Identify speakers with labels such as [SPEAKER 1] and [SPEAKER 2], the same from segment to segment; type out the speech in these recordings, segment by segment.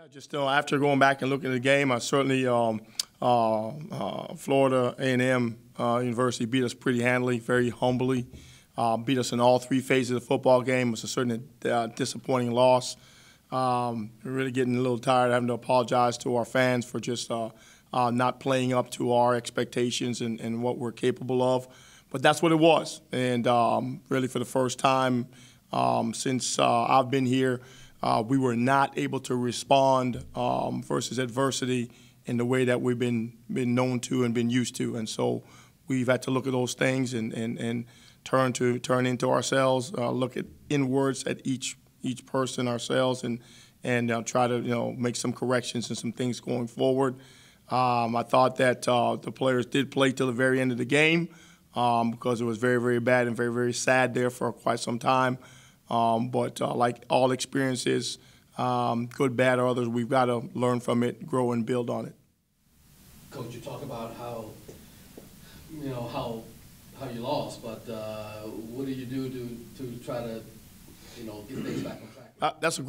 [SPEAKER 1] Yeah, just after going back and looking at the game, I certainly Florida A&M University beat us pretty handily, very humbly. Beat us in all three phases of the football game. It was a certainly disappointing loss. Really getting a little tired, having to apologize to our fans for just not playing up to our expectations and what we're capable of. But that's what it was. And really for the first time since I've been here, we were not able to respond versus adversity in the way that we've been known to and been used to. And so we've had to look at those things and turn into ourselves, look at inwards at each person, ourselves, and try to make some corrections and some things going forward. I thought that the players did play till the very end of the game because it was very, very bad and very, very sad there for quite some time. But like all experiences, good, bad, or others, we've got to learn from it, grow, and build on it.
[SPEAKER 2] Coach, you talk about how you lost, but what do you do to try to get things back on track?
[SPEAKER 1] That's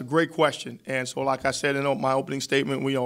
[SPEAKER 1] a great question. And so, like I said in my opening statement, we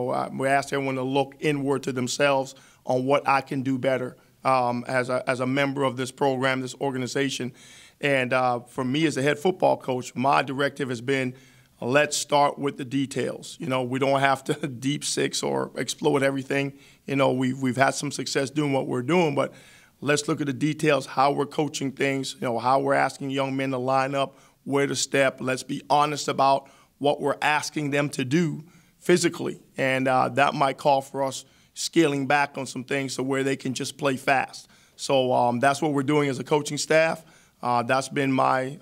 [SPEAKER 1] asked everyone to look inward to themselves on what I can do better as a member of this program, this organization. And for me as a head football coach, my directive has been, let's start with the details. We don't have to deep six or explode everything. We've had some success doing what we're doing, but let's look at the details, how we're coaching things, how we're asking young men to line up, where to step. Let's be honest about what we're asking them to do physically. And that might call for us scaling back on some things to where they can just play fast. So that's what we're doing as a coaching staff. That's been my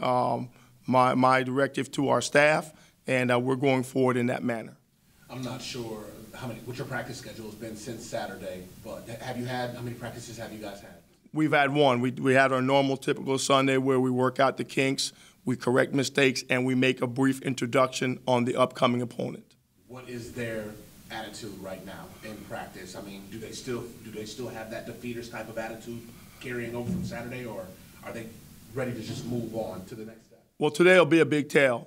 [SPEAKER 1] directive to our staff, and we're going forward in that manner.
[SPEAKER 3] I'm not sure what your practice schedule has been since Saturday, but how many practices have you guys had?
[SPEAKER 1] We've had one. We had our normal, typical Sunday where we work out the kinks, we correct mistakes, and we make a brief introduction on the upcoming opponent.
[SPEAKER 3] What is their attitude right now in practice? I mean, do they still have that defeaters type of attitude carrying over from Saturday, or are they ready to just move on to the next step?
[SPEAKER 1] Well, today will be a big tell.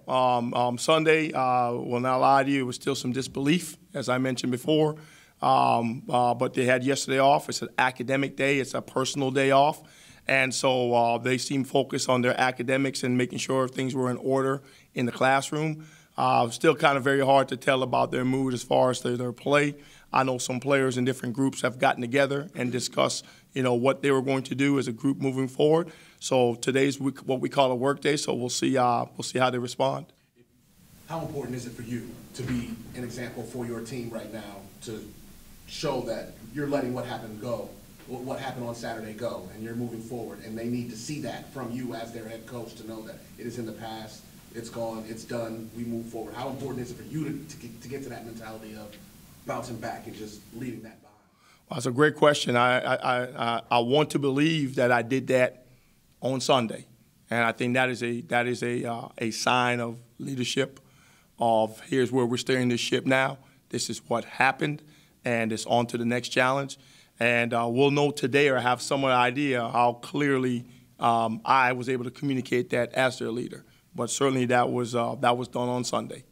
[SPEAKER 1] Sunday, will not lie to you, it was still some disbelief, as I mentioned before. But they had yesterday off. It's an academic day. It's a personal day off. And so they seem focused on their academics and making sure things were in order in the classroom. Still kind of very hard to tell about their mood as far as their play. I know some players in different groups have gotten together and discussed, what they were going to do as a group moving forward. So today's what we call a work day. So we'll see how they respond.
[SPEAKER 3] How important is it for you to be an example for your team right now to show that you're letting what happened on Saturday go, and you're moving forward, and they need to see that from you as their head coach to know that it is in the past, it's gone, it's done, we move forward. How important is it for you to get to that mentality of bouncing back and just leaving that behind?
[SPEAKER 1] Well, that's a great question. I want to believe that I did that on Sunday, and I think that is a sign of leadership. Of here's where we're steering this ship now. This is what happened, and it's on to the next challenge. And we'll know today or have some idea how clearly I was able to communicate that as their leader. But certainly that was done on Sunday.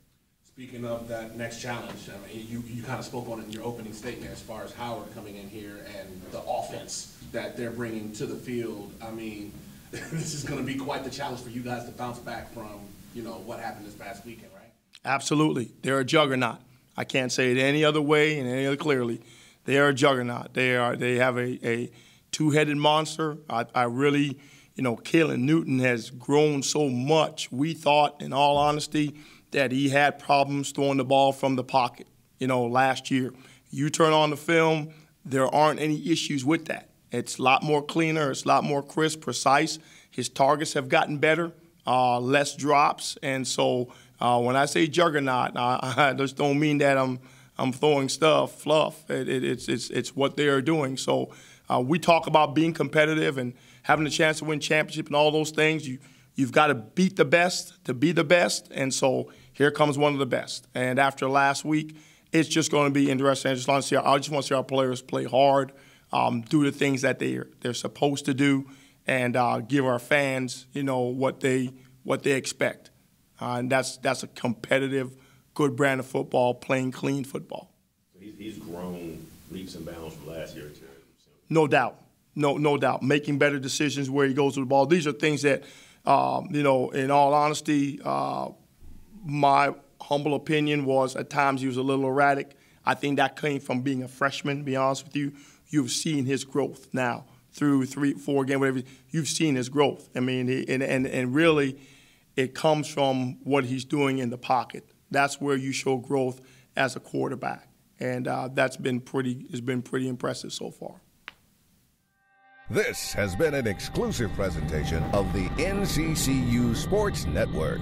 [SPEAKER 3] Speaking of that next challenge, I mean, you kind of spoke on it in your opening statement as far as Howard coming in here and the offense that they're bringing to the field. I mean, this is going to be quite the challenge for you guys to bounce back from, what happened this past weekend, right?
[SPEAKER 1] Absolutely. They're a juggernaut. I can't say it any other way and any other clearly. They are a juggernaut. They have a two-headed monster. I really, Kalen Newton has grown so much. We thought, in all honesty, that he had problems throwing the ball from the pocket, last year. You turn on the film, there aren't any issues with that. It's a lot more cleaner. It's a lot more crisp, precise. His targets have gotten better, less drops. And so when I say juggernaut, I just don't mean that I'm throwing fluff. It's what they are doing. So we talk about being competitive and having a chance to win championship and all those things. You've got to beat the best to be the best. And so here comes one of the best. And after last week, it's just going to be interesting. I just want to see our players play hard, do the things that they're supposed to do, and give our fans, what they expect. And that's a competitive good brand of football, playing clean football.
[SPEAKER 4] He's grown leaps and bounds from last year, too.
[SPEAKER 1] No doubt. No doubt. Making better decisions where he goes with the ball. These are things that, in all honesty, my humble opinion was at times he was a little erratic. I think that came from being a freshman, to be honest with you. You've seen his growth now through 3-4 games, whatever. You've seen his growth. I mean, and really it comes from what he's doing in the pocket. That's where you show growth as a quarterback. And has been pretty impressive so far.
[SPEAKER 5] This has been an exclusive presentation of the NCCU Sports Network.